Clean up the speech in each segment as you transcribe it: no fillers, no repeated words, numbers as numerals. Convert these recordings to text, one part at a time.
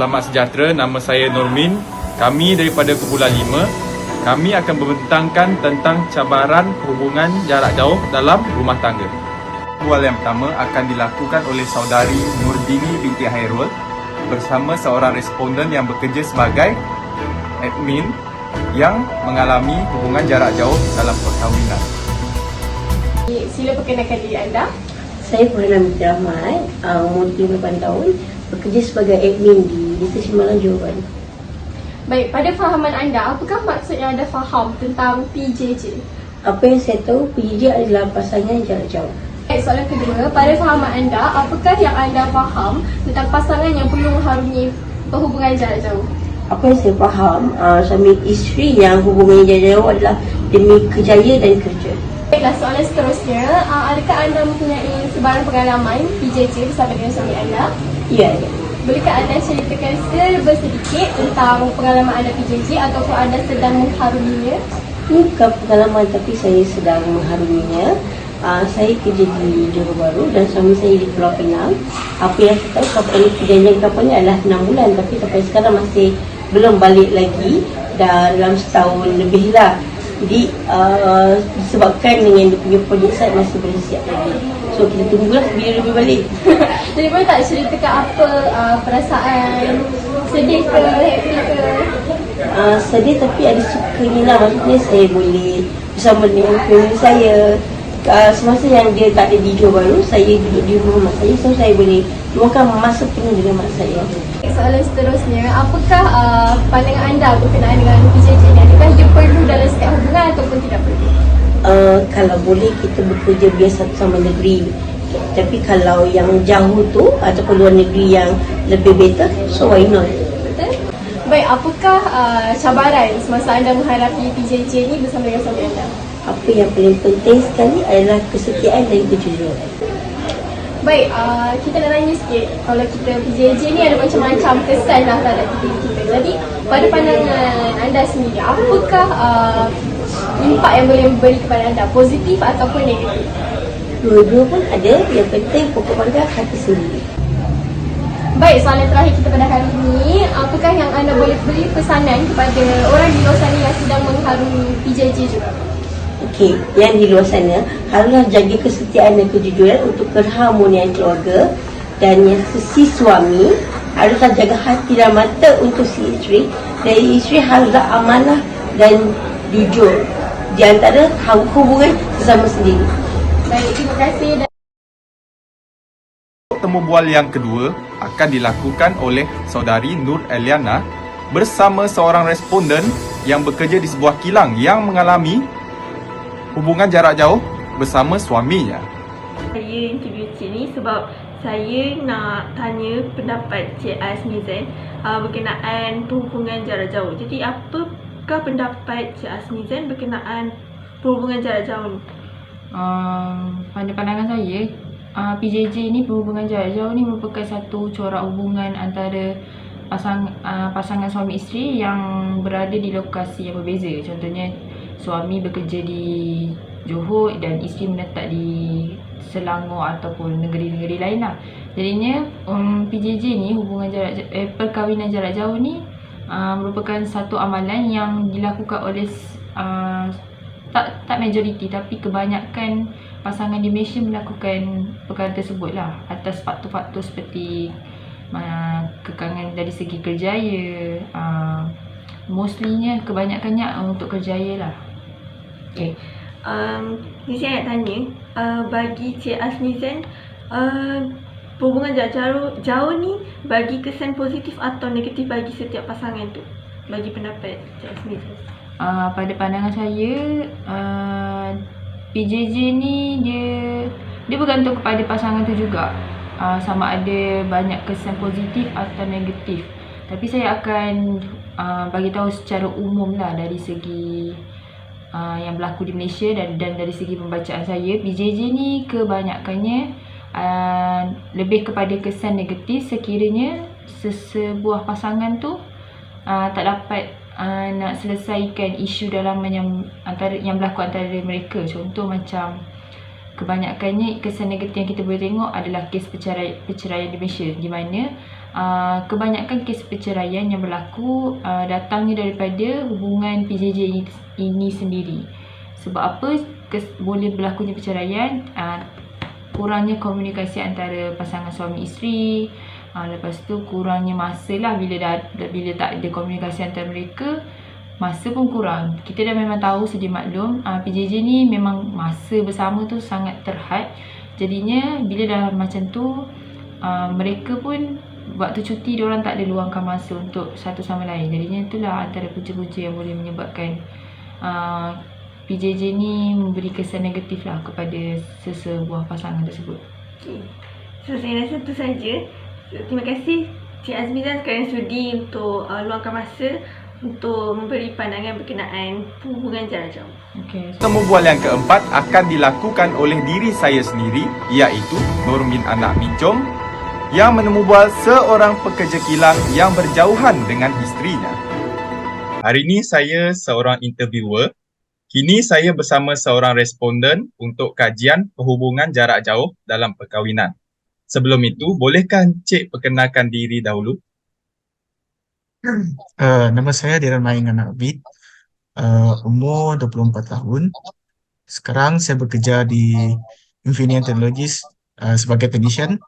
Selamat sejahtera, nama saya Normin. Kami daripada Kumpulan 5. Kami akan membentangkan tentang cabaran hubungan jarak jauh dalam rumah tangga. Bual yang pertama akan dilakukan oleh saudari Nurdini binti Hairul bersama seorang responden yang bekerja sebagai admin yang mengalami hubungan jarak jauh dalam perkahwinan. Sila perkenalkan diri anda. Saya Farhana binti Rahmat, umur 38 tahun, bekerja sebagai admin di Stesen Malang Johor Bahru. Baik, pada fahaman anda, apakah maksud yang anda faham tentang PJJ? Apa yang saya tahu, PJJ adalah pasangan jarak jauh. Baik, soalan kedua, pada fahaman anda, apakah yang anda faham tentang pasangan yang perlu mengharungi perhubungan jarak jauh? Apa yang saya faham, suami isteri yang hubungannya jarak jauh adalah demi kerjaya dan kerja. Baiklah, soalan seterusnya, adakah anda mempunyai sebarang pengalaman PJJ bersama dengan suami anda? Ya, Bolehkah anda ceritakan sedikit tentang pengalaman anda PJJ ataupun anda sedang mengharunginya? ini bukan pengalaman tapi saya sedang mengharunginya. Saya kerja di Johor Bahru dan suami saya di Pulau Pinang. Apa yang saya tahu, kapal perjanjian kapalnya adalah 6 bulan tapi sampai sekarang masih belum balik lagi, dah dalam setahun lebih lah. Jadi disebabkan dengan dia punya projek site masih belum siap lagi. So kita tunggulah bila dia balik. Jadi boleh tak ceritakan apa perasaan sedih ke, happy ke? Sedih tapi ada sukanya lah. Maksudnya saya boleh bersama dengan family saya. Semasa yang dia tak ada di Johor Bahru, saya duduk di rumah mak saya. So saya boleh luangkan masa penuh dengan mak saya. Soalan seterusnya, apakah pandangan anda berkenaan dengan PJJ ni? Adakah ia perlu dalam setiap hubungan ataupun tidak perlu? Kalau boleh kita bekerja biasa satu sama negeri. Tapi kalau yang jauh tu ataupun luar negeri yang lebih better, so why not? Betul? Baik, apakah cabaran semasa anda menghadapi PJJ ni bersama dengan suami anda? Apa yang paling penting sekali adalah kesetiaan dan kejujuran. Baik, kita nak tanya sikit. Kalau kita PJJ ni ada macam-macam kesan lah terhadap diri kita. Jadi, pada pandangan anda sendiri, apakah impak yang boleh beri kepada anda? Positif ataupun negatif? Dua-dua pun ada, yang penting pokok pada hati sendiri. Baik, soalan terakhir kita pada hari ini, apakah yang anda boleh beri pesanan kepada orang di luar sana yang sedang mengharungi PJJ juga? Okey, yang di luar sana haruslah jaga kesetiaan dan kejujuran untuk keharmonian keluarga, dan yang si suami haruslah jaga hati dan mata untuk si isteri, dan isteri haruslah amanah dan jujur di antara hubungan sesama sendiri. Baik, terima kasih. Temu bual yang kedua akan dilakukan oleh saudari Nur Eliana bersama seorang responden yang bekerja di sebuah kilang yang mengalami hubungan jarak jauh bersama suaminya. Saya interview Cik ni sebab saya nak tanya pendapat Cik Azmizan berkenaan perhubungan jarak jauh. Jadi apakah pendapat Cik Azmizan berkenaan perhubungan jarak jauh ni? Pada pandangan saya, PJJ ni, perhubungan jarak jauh ni merupakan satu corak hubungan antara pasangan suami isteri yang berada di lokasi yang berbeza. Contohnya, suami bekerja di Johor dan isteri menetap di Selangor ataupun negeri-negeri lain lah. Jadinya PJJ ni, perkahwinan jarak jauh ni merupakan satu amalan yang dilakukan oleh tak majoriti tapi kebanyakan pasangan di Malaysia melakukan perkara tersebut lah, atas faktor-faktor seperti kekangan dari segi kerjaya, mostlynya kebanyakannya untuk kerjaya lah. Okay. Ni saya nak tanya, bagi Cik Azmizan, perhubungan jarak jauh ni bagi kesan positif atau negatif bagi setiap pasangan tu? Bagi pendapat Cik Azmizan. Pada pandangan saya, PJJ ni dia bergantung kepada pasangan tu juga, sama ada banyak kesan positif atau negatif. Tapi saya akan bagi tahu secara umum lah dari segi yang berlaku di Malaysia dan dari segi pembacaan saya. PJJ ni kebanyakannya lebih kepada kesan negatif sekiranya sebuah pasangan tu tak dapat nak selesaikan isu dalaman yang berlaku antara mereka. Contoh macam kebanyakannya kesan negatif yang kita boleh tengok adalah kes perceraian di Malaysia, di mana kebanyakan kes perceraian yang berlaku datangnya daripada hubungan PJJ ini sendiri. Sebab apa boleh berlakunya perceraian? Kurangnya komunikasi antara pasangan suami isteri, lepas tu kurangnya masa lah, bila tak ada komunikasi antara mereka, masa pun kurang. Kita dah memang tahu, sedia maklum, PJJ ni memang masa bersama tu sangat terhad. Jadinya bila dah macam tu, mereka pun waktu cuti diorang tak ada luangkan masa untuk satu sama lain. Jadinya itulah antara punca-punca yang boleh menyebabkan PJJ ni memberi kesan negatif lah kepada sesebuah pasangan tersebut. Okay. So saya rasa itu saja. Terima kasih Cik Azmizan kerana sudi untuk luangkan masa untuk memberi pandangan berkenaan hubungan jarak jauh. Okay. Temu bual yang keempat akan dilakukan oleh diri saya sendiri, iaitu Nur Min Anak Minjom, yang menemu bual seorang pekerja kilang yang berjauhan dengan isterinya. Hari ini saya seorang interviewer. Kini saya bersama seorang responden untuk kajian perhubungan jarak jauh dalam perkahwinan. Sebelum itu, bolehkah Encik perkenalkan diri dahulu? Nama saya Diran Maing Anak Abid, umur 24 tahun. Sekarang saya bekerja di Infineon Technologies sebagai technician.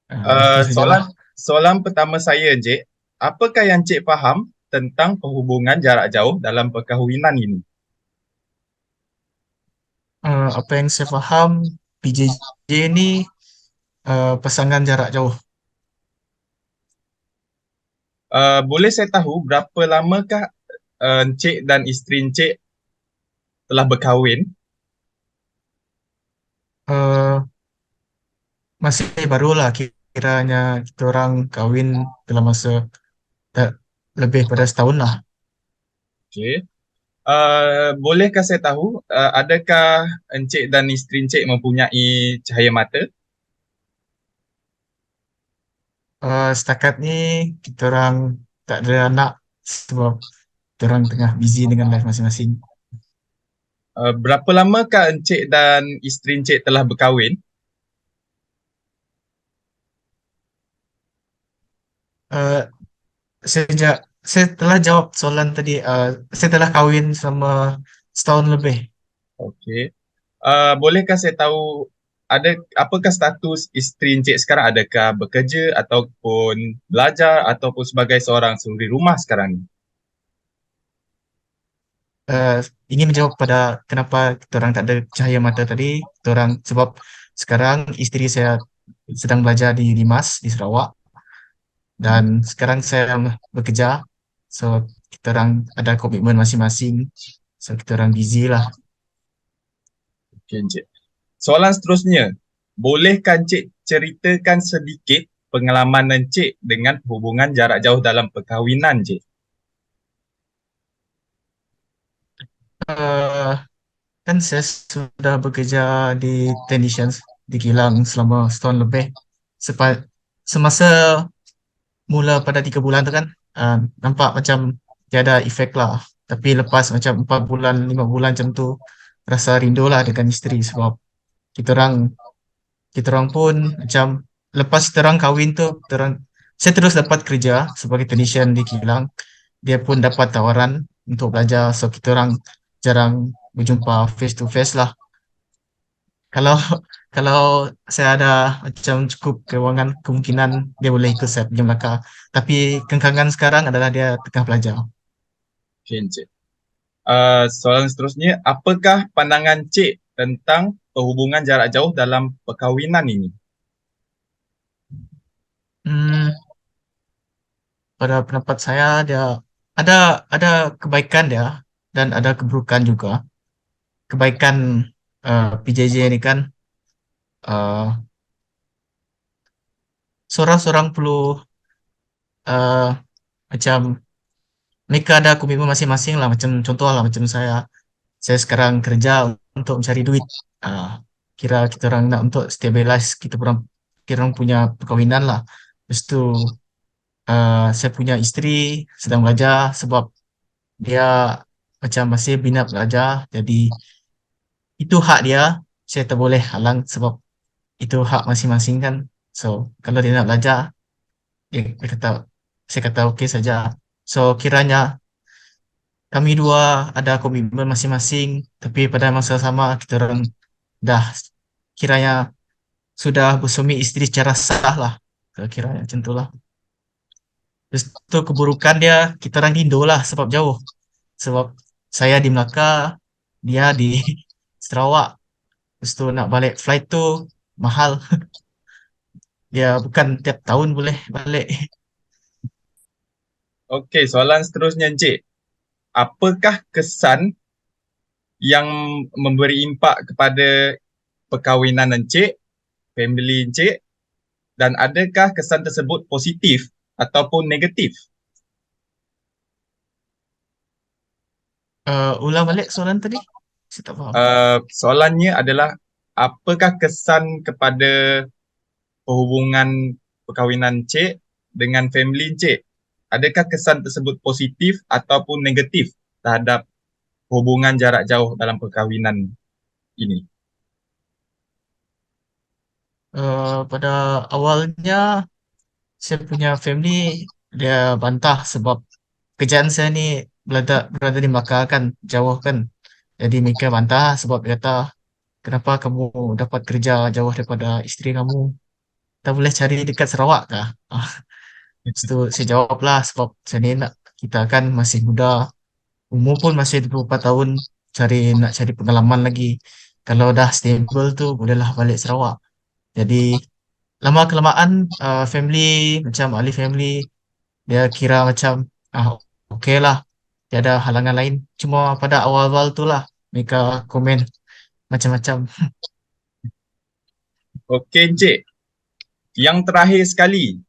Itu sajalah. Soalan pertama saya, Encik. Apakah yang Encik faham tentang perhubungan jarak jauh dalam perkahwinan ini? Apa yang saya faham, PJJ ni pasangan jarak jauh. Boleh saya tahu berapa lamakah Encik dan isteri Encik telah berkahwin? Masih barulah, kiranya kita orang kahwin dalam masa lebih pada setahun lah. Okey. Bolehkah saya tahu adakah Encik dan isteri Encik mempunyai cahaya mata? Setakat ni kita orang tak ada anak sebab kita orang tengah busy dengan life masing-masing. Berapa lamakah Encik dan isteri Encik telah berkahwin? Uh, saya telah jawab soalan tadi. Saya telah kahwin selama setahun lebih. Okey. Bolehkah saya tahu apakah status isteri Encik sekarang? Adakah bekerja ataupun belajar ataupun sebagai seorang suri rumah sekarang ni? Ingin menjawab pada kenapa kita orang tak ada cahaya mata tadi. Kita orang sebab sekarang isteri saya sedang belajar di Limas di Sarawak dan sekarang saya bekerja. So kita orang ada komitmen masing-masing. So kita orang busy lah. Okey, Encik. Soalan seterusnya, bolehkah Encik ceritakan sedikit pengalaman Encik dengan hubungan jarak jauh dalam perkahwinan, Encik? Kan saya sudah bekerja di technicians di kilang selama setahun lebih. Semasa mula pada 3 bulan tu kan, nampak macam tiada efek lah. Tapi lepas macam 4 bulan, 5 bulan macam tu, rasa rindu lah dengan isteri sebab kita orang pun macam lepas kita orang kahwin tu, saya terus dapat kerja sebagai technician di kilang. Dia pun dapat tawaran untuk belajar, so kita orang jarang berjumpa face to face lah. Kalau kalau saya ada macam cukup kewangan, kemungkinan dia boleh ikut saya pergi Melaka. Tapi kekangan sekarang adalah dia tengah belajar. Okey, Encik. Soalan seterusnya, apakah pandangan Encik tentang perhubungan jarak jauh dalam perkahwinan ini? Pada pendapat saya dia ada kebaikan dia dan ada keburukan juga. Kebaikan PJJ ini kan seorang-seorang perlu macam mereka ada komitmen masing-masing lah. Macam contoh lah macam saya sekarang kerja untuk mencari duit. Kira kita orang nak untuk stabilize kita orang punya perkahwinan lah. Lepas tu saya punya isteri sedang belajar sebab dia macam masih minat belajar. Jadi itu hak dia. Saya tak boleh halang sebab itu hak masing-masing kan. So kalau dia nak belajar, dia kata, saya kata okey saja. So kiranya kami dua ada komitmen masing-masing, tapi pada masa sama kita orang dah kiranya sudah bersuami isteri secara sah lah. Kiranya macam tu lah. Terus tu keburukan dia, kita orang rindu lah sebab jauh. Sebab saya di Melaka, dia di Sarawak. Terus tu nak balik flight tu mahal. Dia bukan tiap tahun boleh balik. Okey, soalan seterusnya Encik. Apakah kesan yang memberi impak kepada perkahwinan Encik, family Encik, dan adakah kesan tersebut positif ataupun negatif? Ulang balik soalan tadi. Saya tak faham. Soalannya adalah apakah kesan kepada hubungan perkahwinan Encik dengan family Encik? Adakah kesan tersebut positif ataupun negatif terhadap hubungan jarak jauh dalam perkahwinan ini? Pada awalnya saya punya family dia bantah sebab kerjaan saya ni berada di Melaka kan, jauh kan. Jadi mereka bantah sebab dia kata, kenapa kamu dapat kerja jauh daripada isteri kamu? Tak boleh cari dekat Sarawak kah? Lepas tu saya jawab lah sebab saya ni kita kan masih muda, umur pun masih 24 tahun, nak cari pengalaman lagi. Kalau dah stable tu bolehlah balik Sarawak. Jadi lama kelamaan family macam ahli family dia kira macam okey lah, tiada halangan lain. Cuma pada awal-awal tu lah mereka komen macam-macam. Okey Encik, yang terakhir sekali,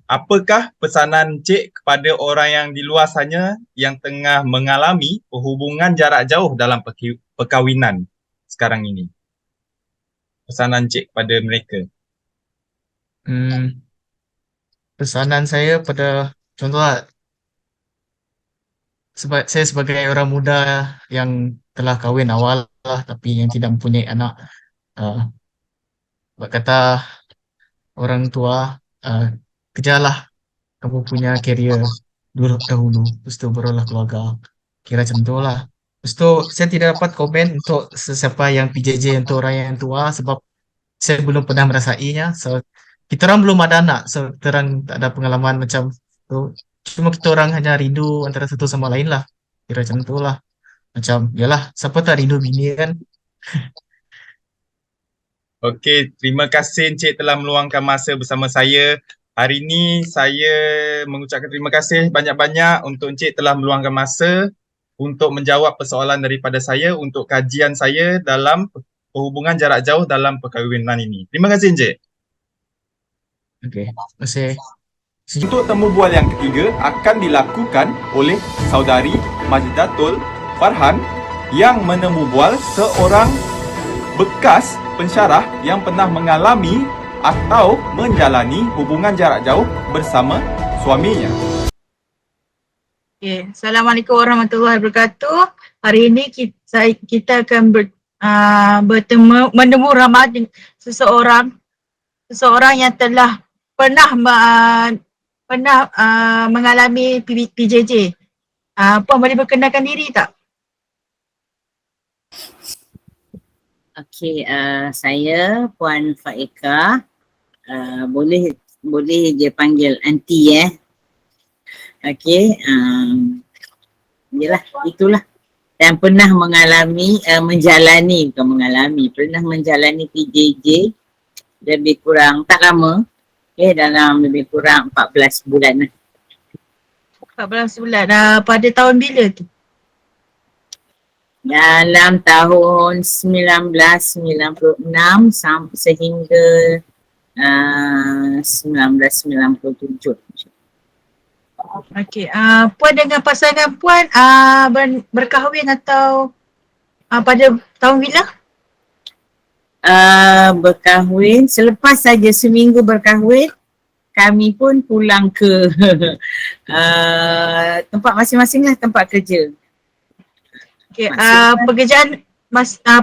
apakah pesanan Encik kepada orang yang di luar sana yang tengah mengalami hubungan jarak jauh dalam perkahwinan sekarang ini? Pesanan Encik kepada mereka. Hmm, Pesanan saya pada contohlah sebab saya sebagai orang muda yang telah kahwin awal lah tapi yang tidak mempunyai anak, uh, kata orang tua, uh, kejarlah kamu punya career dulu dahulu, lepas tu barulah keluarga. Kira macam tu lah. Lepas tu saya tidak dapat komen untuk sesiapa yang PJJ untuk orang yang tua sebab saya belum pernah merasainya. So kita orang belum ada anak, so kita orang tak ada pengalaman macam tu. Cuma kita orang hanya rindu antara satu sama lain lah. Kira macam tu lah. Macam, yalah, siapa tak rindu bini kan? Okey, terima kasih Encik telah meluangkan masa bersama saya. Hari ini saya mengucapkan terima kasih banyak-banyak untuk Encik telah meluangkan masa untuk menjawab persoalan daripada saya untuk kajian saya dalam hubungan jarak jauh dalam perkahwinan ini. Terima kasih Encik. Okey, terima kasih. Untuk temu bual yang ketiga akan dilakukan oleh saudari Majdatul Farhan yang menemu bual seorang bekas pensyarah yang pernah mengalami atau menjalani hubungan jarak jauh bersama suaminya. Okay. Assalamualaikum warahmatullahi wabarakatuh. Hari ini kita akan menemu ramah seseorang yang telah pernah mengalami PJJ. Puan boleh perkenalkan diri tak? Okey, saya Puan Faika. Boleh je panggil aunty Okey, yalah itulah. Dan pernah pernah menjalani PJJ lebih kurang tak lama. Dalam lebih kurang 14 bulan lah. 14 bulan. Pada tahun bila tu? Dalam tahun 1996 sampai sehingga 1997. Okey. Puan dengan pasangan puan berkahwin atau pada tahun bila? Berkahwin, selepas saja seminggu berkahwin, kami pun pulang ke tempat masing-masing lah, tempat kerja. Okay, pekerjaan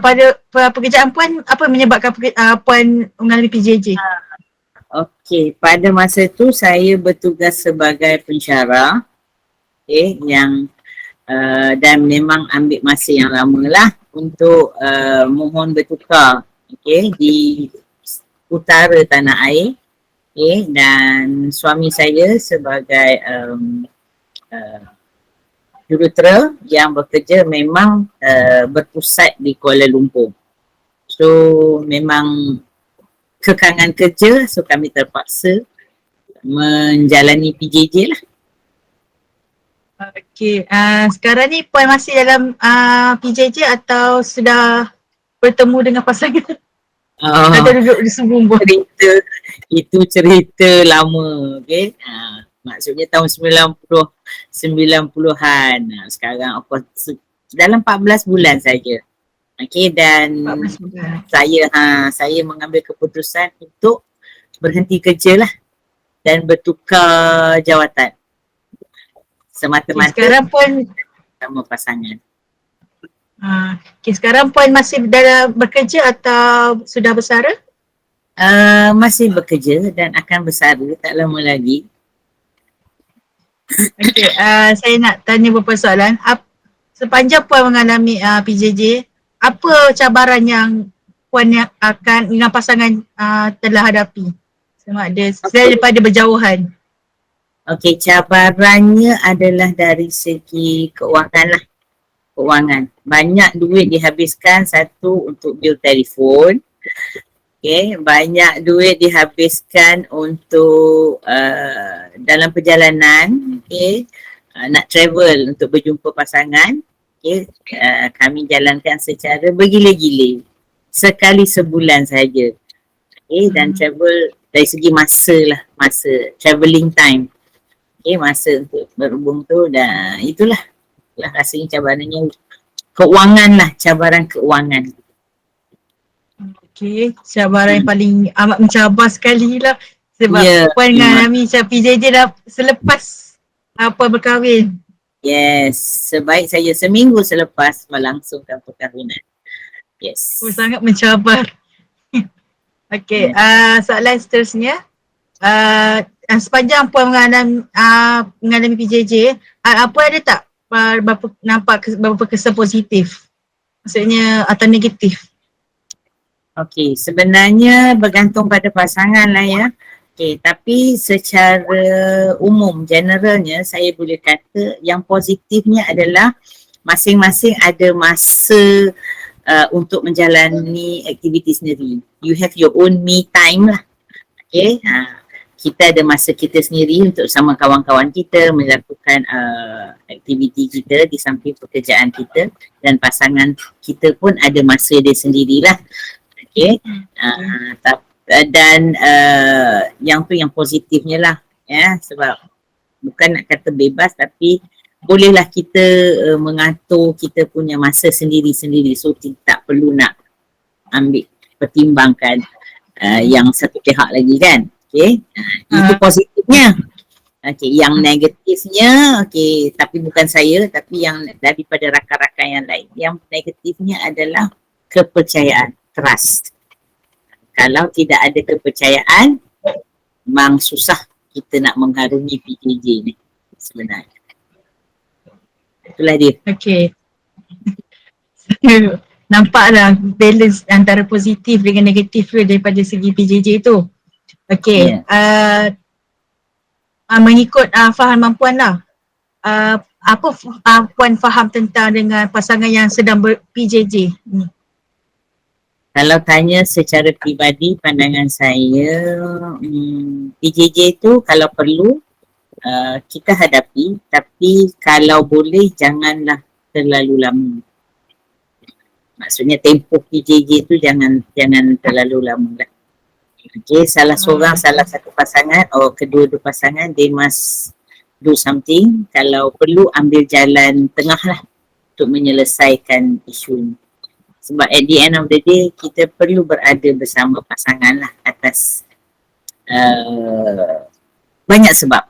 pada pekerjaan puan, apa menyebabkan puan mengalami PJJ? Okey, pada masa tu saya bertugas sebagai pensyarah, yang dan memang ambil masa yang lama lah untuk mohon bertukar, di utara tanah air, dan suami saya sebagai jurutera yang bekerja memang berpusat di Kuala Lumpur. So memang kekangan kerja, so kami terpaksa menjalani PJJ lah. Okey, sekarang ni Puan masih dalam PJJ atau sudah bertemu dengan pasangan atau duduk di sebumbung? Itu cerita lama, maksudnya tahun 90-an. Sekarang dalam 14 bulan saja. Dan 14 bulan. saya mengambil keputusan untuk berhenti kerja lah dan bertukar jawatan. Semata-mata Sekarang Puan sama pasangan. sekarang Puan masih dalam bekerja atau sudah bersara? Masih bekerja dan akan bersara tak lama lagi. Okey, saya nak tanya beberapa soalan. Sepanjang Puan mengalami PJJ, apa cabaran yang Puan akan dengan pasangan telah hadapi? Sama ada daripada berjauhan. Okey, cabarannya adalah dari segi keuangan lah. Keuangan. Banyak duit dihabiskan, satu untuk bil telefon. Banyak duit dihabiskan untuk dalam perjalanan, nak travel untuk berjumpa pasangan. Kami jalankan secara bergila-gila. Sekali sebulan saja. Dan travel dari segi masa lah, travelling time. Masa untuk berhubung tu dah itulah rasanya cabarannya. Keuangan lah, cabaran keuangan. Okey, cabaran yang paling amat mencabar sekali lah. Sebab Puan mengalami PJJ dah selepas Puan berkahwin. Yes, sebaik saja seminggu selepas melangsungkan perkahwinan. Yes. Sangat mencabar. Okey, soalan seterusnya. Sepanjang Puan mengalami PJJ, Puan ada tak nampak beberapa kesan positif? Maksudnya atau negatif? Okey, sebenarnya bergantung pada pasangan lah ya. Tapi secara umum, generalnya saya boleh kata yang positifnya adalah masing-masing ada masa untuk menjalani aktiviti sendiri. You have your own me time lah. Kita ada masa kita sendiri untuk sama kawan-kawan kita melakukan aktiviti kita di samping pekerjaan kita, dan pasangan kita pun ada masa dia sendirilah. Dan yang tu yang positifnya lah, sebab bukan nak kata bebas, tapi bolehlah kita mengatur kita punya masa sendiri-sendiri, so tak perlu nak ambil pertimbangkan yang satu pihak lagi kan. Itu positifnya. Yang negatifnya, tapi bukan saya, tapi yang daripada rakan-rakan yang lain. Yang negatifnya adalah kepercayaan, trust. Kalau tidak ada kepercayaan, memang susah kita nak mengharungi PJJ ni sebenarnya. Itulah dia. Okey. Nampaklah balance antara positif dengan negatif daripada segi PJJ tu. Okey. Mengikut fahaman Puan lah. Apa Puan faham tentang dengan pasangan yang sedang ber-PJJ ni? Kalau tanya secara peribadi, pandangan saya, PJJ tu kalau perlu kita hadapi, tapi kalau boleh janganlah terlalu lama. Maksudnya tempoh PJJ tu jangan terlalu lama lah. Salah satu pasangan kedua-dua pasangan, they must do something. Kalau perlu ambil jalan tengah lah untuk menyelesaikan isu ni. Sebab at the end of the day, kita perlu berada bersama pasangan lah atas banyak sebab.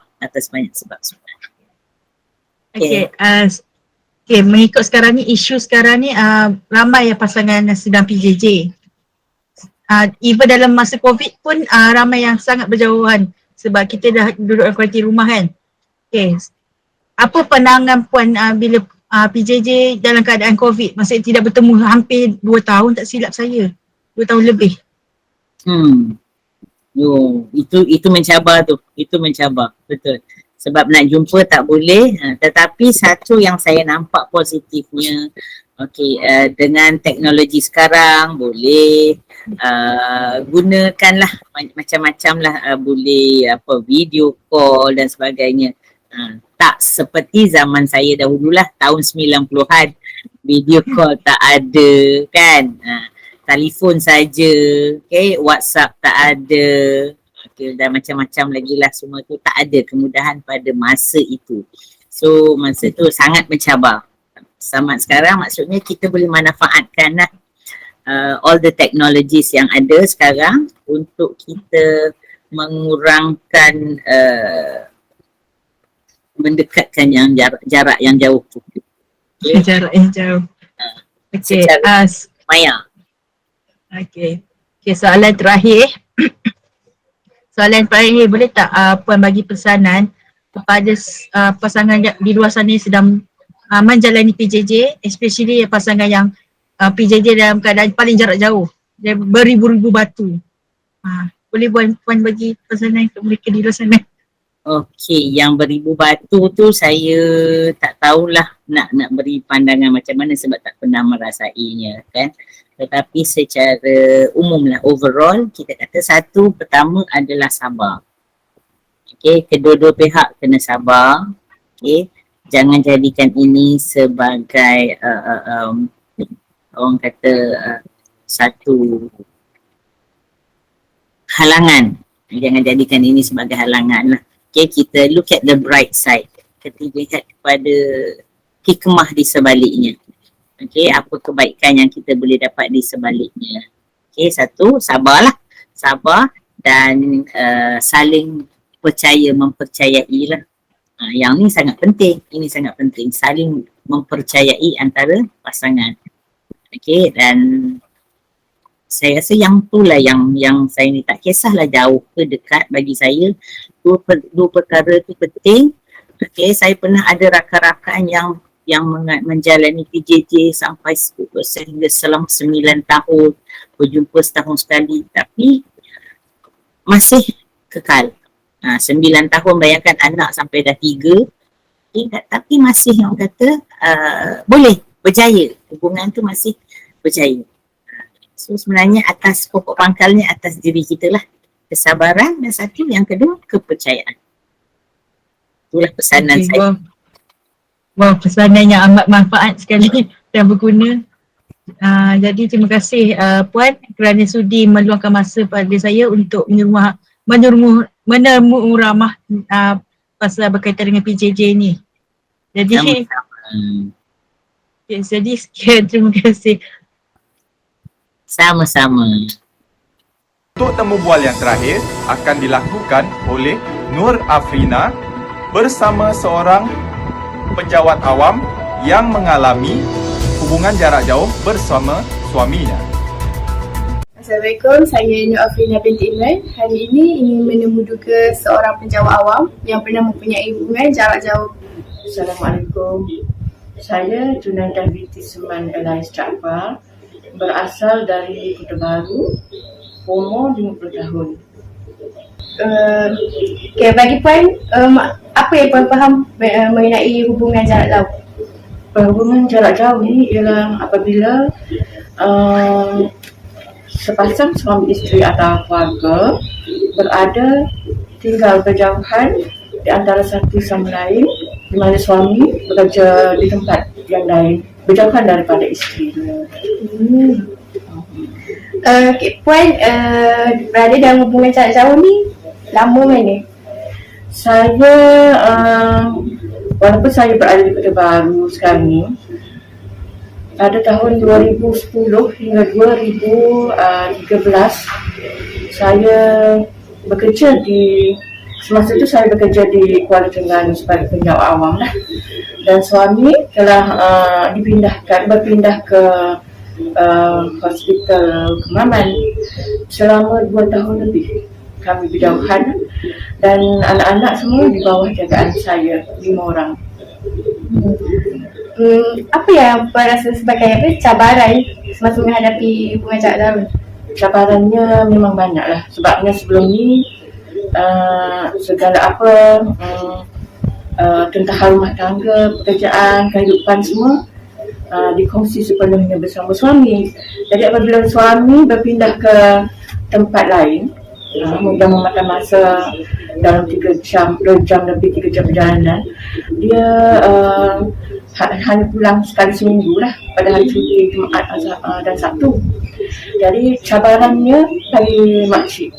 Okay, mengikut sekarang ni, isu sekarang ni ramai yang pasangan yang sedang PJJ. even dalam masa COVID pun ramai yang sangat berjauhan sebab kita dah duduk dalam kuarantin rumah kan. Okay. Apa pandangan Puan bila PJJ dalam keadaan COVID? Maksudnya tidak bertemu hampir 2 tahun tak silap saya. 2 tahun lebih. Itu mencabar tu. Itu mencabar. Betul. Sebab nak jumpa tak boleh. Tetapi satu yang saya nampak positifnya, dengan teknologi sekarang boleh gunakanlah macam-macam lah, boleh video call dan sebagainya. Tak seperti zaman saya dahululah tahun 90-an, video call tak ada kan, telefon saja, WhatsApp tak ada, dan macam-macam lagi lah, semua tu tak ada kemudahan pada masa itu. So masa tu sangat mencabar. Sama sekarang maksudnya kita boleh manfaatkan lah all the technologies yang ada sekarang untuk kita mengurangkan mendekatkan yang jarak yang jauh tu. Jarak yang jauh. Okay. Maya. Okay, soalan terakhir. Soalan terakhir, boleh tak Puan bagi pesanan kepada pasangan di luar sana yang sedang menjalani PJJ, especially pasangan yang PJJ dalam keadaan paling jarak jauh, dia beribu-ribu batu. Boleh Puan bagi pesanan untuk mereka di luar sana? Okey, yang beribu batu tu saya tak tahulah nak beri pandangan macam mana sebab tak pernah merasainya kan. Tetapi secara umum lah, overall kita kata satu, pertama adalah sabar. Okey, kedua-dua pihak kena sabar. Okey, jangan jadikan ini sebagai orang kata satu halangan. Jangan jadikan ini sebagai halangan lah. Okay, kita look at the bright side. Kita lihat kepada hikmah di sebaliknya. Okay, apa kebaikan yang kita boleh dapat di sebaliknya. Okay, satu, sabarlah. Sabar dan saling mempercayai lah. Yang ni sangat penting. Ini sangat penting. Saling mempercayai antara pasangan. Okay, dan saya rasa yang itulah yang saya ni tak kisahlah jauh ke dekat, bagi saya dua perkara tu penting. Okay, saya pernah ada rakan-rakan yang menjalani PJJ sampai sehingga selama 9 tahun, berjumpa setahun sekali, tapi masih kekal. 9 tahun, bayangkan anak sampai dah 3, tapi masih orang kata boleh berjaya, hubungan tu masih berjaya. So sebenarnya atas pokok pangkalnya atas diri kita lah, kesabaran, dan satu yang kedua kepercayaan. Itulah pesanan saya. Wow, pesanan yang amat manfaat sekali dan berguna. Jadi terima kasih Puan kerana sudi meluangkan masa pada saya untuk menermu ramah pasal berkaitan dengan PJJ ni. Jadi jadi sekian, terima kasih. Sama-sama. Untuk temu bual yang terakhir akan dilakukan oleh Nur Afrina bersama seorang pejabat awam yang mengalami hubungan jarak jauh bersama suaminya. Assalamualaikum, saya Nur Afrina binti Imran. Hari ini ingin menemuduga seorang penjawat awam yang pernah mempunyai hubungan jarak jauh. Assalamualaikum. Saya Junaidah binti Suman Elias Jaafar, berasal dari Kota Baru, umur 50 tahun. Bagi Puan, apa yang Puan faham mengenai hubungan jarak jauh? Hubungan jarak jauh ni ialah apabila sepasang suami isteri atau keluarga berada tinggal berjauhan di antara satu sama lain, di mana suami bekerja di tempat yang lain, berjauhan daripada isteri dia. Puan berada dalam hubungan jarak jauh ni lama mana? Saya walaupun saya berada di Kota Baru sekarang ni, pada tahun 2010 hingga 2013 saya bekerja semasa itu saya bekerja di Kuala Terengganu sebagai penjawat awam lah. Dan suami telah berpindah ke Hospital Kemaman selama 2 tahun lebih. Kami berjauhan dan anak-anak semua di bawah jagaan saya, 5 orang. Apa yang Puan rasa sebagai cabaran semasa menghadapi hubungan jarak jauh? Cabarannya memang banyak lah. Sebabnya sebelum ni segala apa tentang rumah tangga, pekerjaan, kehidupan semua dikongsi sepenuhnya bersama suami. Jadi apabila suami berpindah ke tempat lain, dan memakan masa dalam 3 jam, 2 jam lebih 3 jam perjalanan, dia hanya pulang sekali seminggu lah pada hari cuti Jumaat dan Sabtu. Jadi cabarannya bagi makcik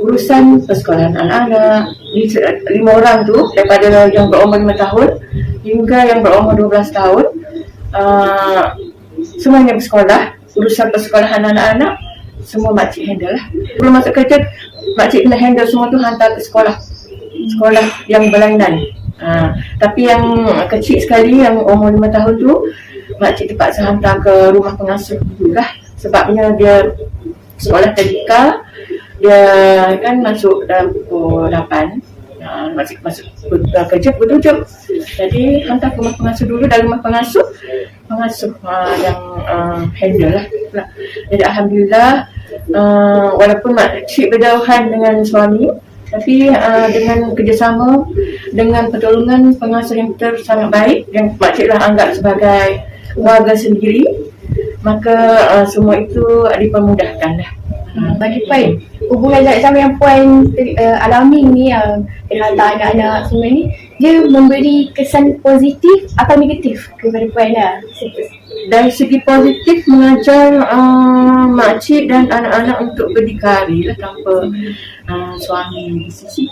urusan persekolahan anak-anak. 5 orang tu daripada yang berumur 5 tahun hingga yang berumur 12 tahun semuanya bersekolah. Urusan persekolahan anak-anak semua makcik handle lah. Sebelum masuk kerja, makcik kena handle semua tu, hantar ke sekolah yang berlainan. Tapi yang kecil sekali yang umur 5 tahun tu, makcik terpaksa hantar ke rumah pengasuh dulu lah. Sebabnya dia sekolah tadika, dia kan masuk dalam pukul 8, masuk kerja pukul 7. Jadi hantar ke rumah pengasuh dulu, dan rumah pengasuh yang handle lah. Jadi alhamdulillah, walaupun makcik berjauhan dengan suami, tapi dengan kerjasama, dengan pertolongan pengasuh yang sangat baik, yang makcik lah anggap sebagai warga sendiri, maka semua itu dipermudahkan lah. Bagi Puan, hubungan jarak jauh yang Puan alami ni, yang hantar anak-anak semua ni, dia memberi kesan positif atau negatif kepada Puan lah? Dari segi positif, mengajar makcik dan anak-anak untuk berdikari lah tanpa suami di sisi.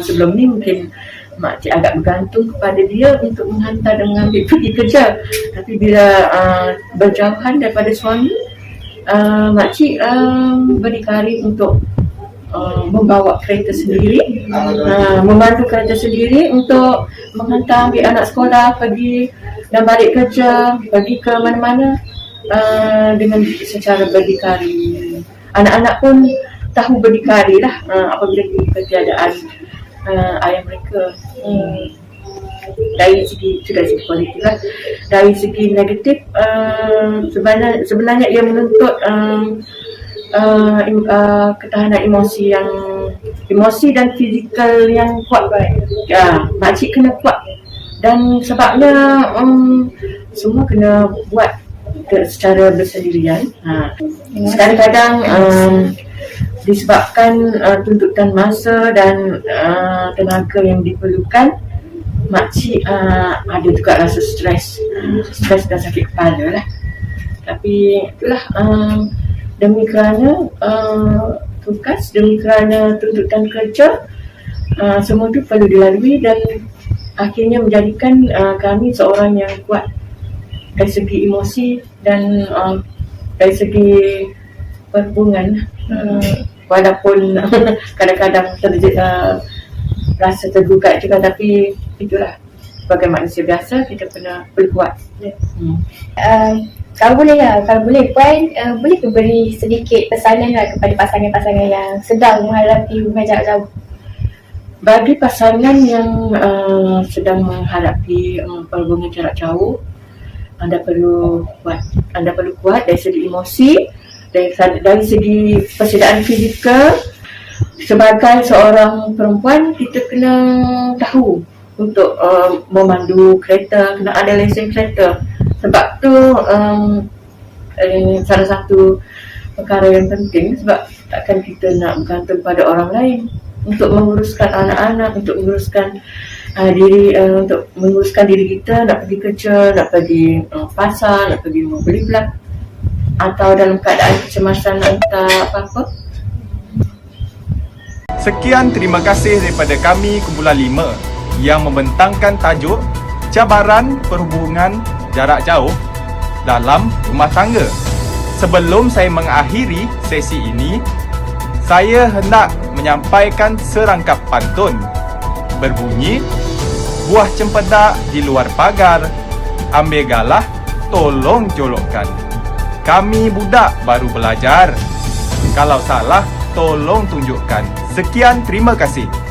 Sebelum ni mungkin makcik agak bergantung kepada dia untuk menghantar dan mengambil pergi kerja. Tapi bila berjauhan daripada suami, makcik berdikari untuk membawa kereta sendiri, memandu kereta sendiri untuk menghantar ambil anak sekolah, pergi dan balik kerja, pergi ke mana-mana dengan secara berdikari. Anak-anak pun tahu berdikari lah apabila ketiadaan ayah mereka. Dari segi positif lah. Dari segi negatif, sebenarnya ia menuntut ketahanan emosi dan fizikal yang kuat. Makcik kena kuat, dan sebabnya semua kena buat secara bersendirian. Kadang-kadang disebabkan tuntutan masa dan tenaga yang diperlukan, makcik ada juga rasa stres dan sakit kepala lah. Tapi itulah, demi kerana tugas, demi kerana tuntutan kerja, semua itu perlu dilalui, dan akhirnya menjadikan kami seorang yang kuat dari segi emosi dan dari segi perhubungan. Walaupun kadang-kadang rasa tergugat juga, tapi itulah, sebagai manusia biasa kita perlu kuat. Kalau boleh Puan, boleh ke beri sedikit pesanan lah kepada pasangan-pasangan yang sedang menghadapi hubungan jarak jauh? Bagi pasangan yang sedang menghadapi hubungan jarak jauh, anda perlu kuat dari segi emosi, dari segi persediaan fizikal. Sebagai seorang perempuan, kita kena tahu untuk memandu kereta, kena ada lesen kereta. Sebab tu salah satu perkara yang penting, sebab takkan kita nak bergantung pada orang lain untuk menguruskan anak-anak, untuk menguruskan untuk menguruskan diri kita, nak pergi kerja, nak pergi pasar, nak pergi membeli belah, atau dalam keadaan kecemasan entah apa-apa. Sekian, terima kasih daripada kami Kumpulan 5 yang membentangkan tajuk Cabaran Perhubungan Jarak Jauh dalam Rumah Tangga. Sebelum saya mengakhiri sesi ini, saya hendak menyampaikan serangkap pantun berbunyi, buah cempedak di luar pagar, ambil galah tolong jolokkan. Kami budak baru belajar. Kalau salah, tolong tunjukkan. Sekian, terima kasih.